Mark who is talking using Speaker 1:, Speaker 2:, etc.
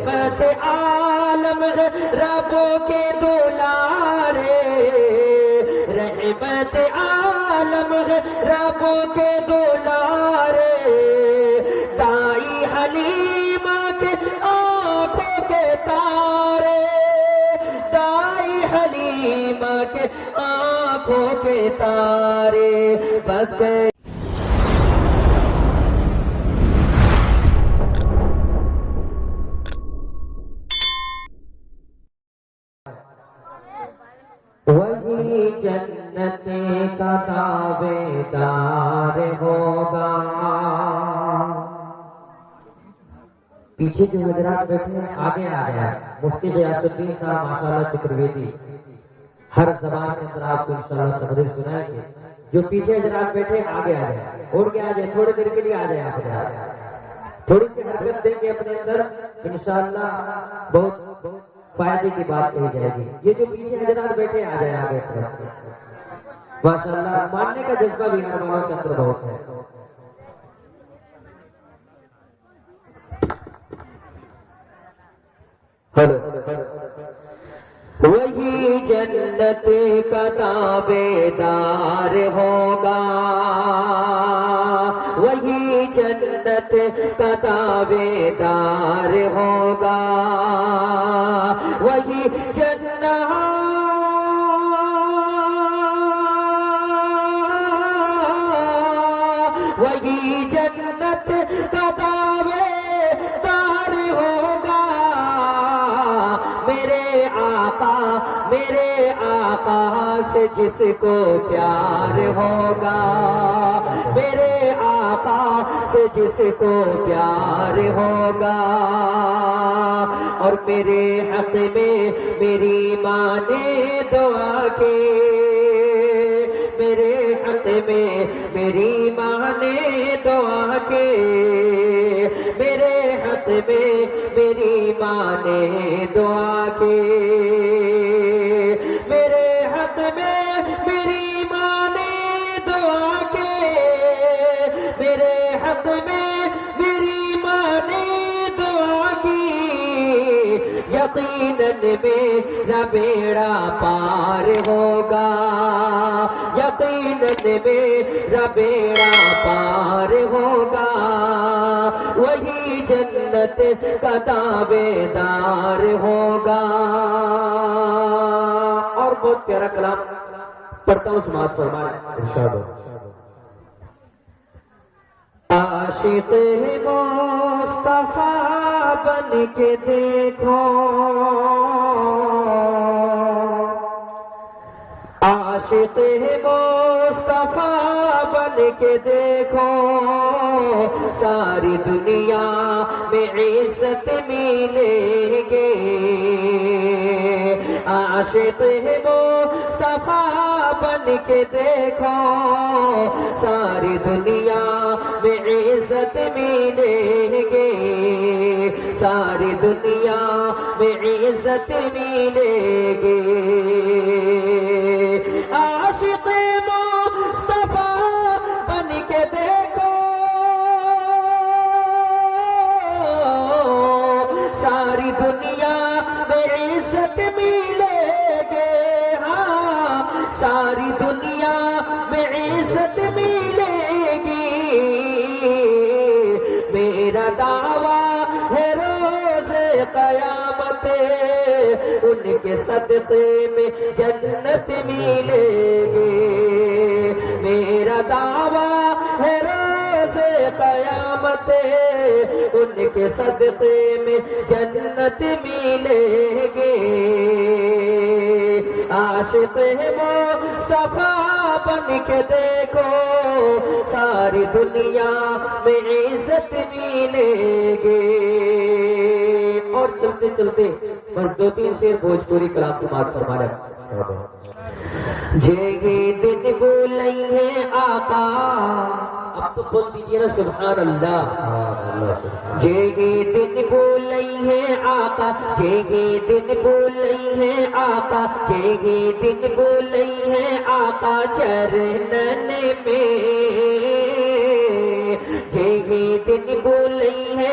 Speaker 1: رحمت عالم رب کے دلارے، رحمت عالم رب کے دلارے، دائی حلیمہ کے آنکھوں کے تارے، دائی حلیمہ کے آنکھوں کے تارے، بس وہی جنت کا دعویدار ہوگا۔ پیچھے جو حضرات بیٹھے ہیں آگے آ گیا، مفتی غیاث الدین صاحب ماشاءاللہ چکرویدی ہر زبان کے اندر آپ کو انشاءاللہ تقریر سنائیں گے۔ جو پیچھے حضرات بیٹھے آگے آ جائیں، اڑ کے آ جائیں، تھوڑی دیر کے لیے آ جائیں آپ حضرات، تھوڑی سی حرکت دیں گے اپنے اندر، انشاءاللہ بہت فائدے کی بات کہی جائے گی۔ یہ جو پیچھے حضرات بیٹھے آ جائیں آگے طرف، ماشاءاللہ ماننے کا جذبہ بھی ہماروں کے اندر بہت ہے۔ وہی جنت کا دعویدار ہوگا، وہی جنت کا دعویدار ہوگا، وہی جنت وہی جنت کا دعویدار ہوگا، میرے آقا سے جس کو پیار ہوگا، میرے آقا سے جس کو پیار ہوگا، اور میرے حق میں میری ماں نے دعا کی، میرے حق میں میری ماں نے دعا کی، میرے حق میں میری ماں نے دعا کی، میرے حق میں میری ماں نے دعا کی، میرے حق میں میری ماں نے دعا کی، یقیناً میرا بیڑا پار ہوگا، یقیناً میرا بیڑا پار ہوگا، وہی جنت کا دعویدار ہوگا۔ اور بہت پیارا کلام پڑھتا ہوں، سماعت فرمائیں ارشاد ہو۔ عاشق مصطفیٰ بن کے دیکھو، عاشق مصطفیٰ بن کے دیکھو، ساری دنیا میں عزت ملے گے، عاشق مصطفیٰ بن کے دیکھو، ساری دنیا میں عزت ملے گے، ساری دنیا میں عزت ملے گے، عاشق مصطفیٰ بن کے دیکھو، ساری دنیا میں عزت ملے گے، ہاں ساری دنیا میں عزت ملے گی، میرا دعویٰ ہے روز قیامت ان کے صدقے میں جنت ملے گی، میرا دعویٰ ہے روز قیامت ان کے صدقے میں جنت ملے گی، عاشق مصطفیٰ بن کے دیکھو، ساری دنیا میں عزت ملے گی۔ اور چلتے چلتے بس دو تین شعر بھوجپوری کلام سماعت فرمانے۔ جیگی دن بولئی ہے آقا، اب تو بول دیجیے نا سبحان اللہ، جیگی دن بولئی ہے آقا، جیگی دن بولئی ہے آقا، جیگی دن بولئی ہے آقا چرنن میں، جیگی دن بولئی ہے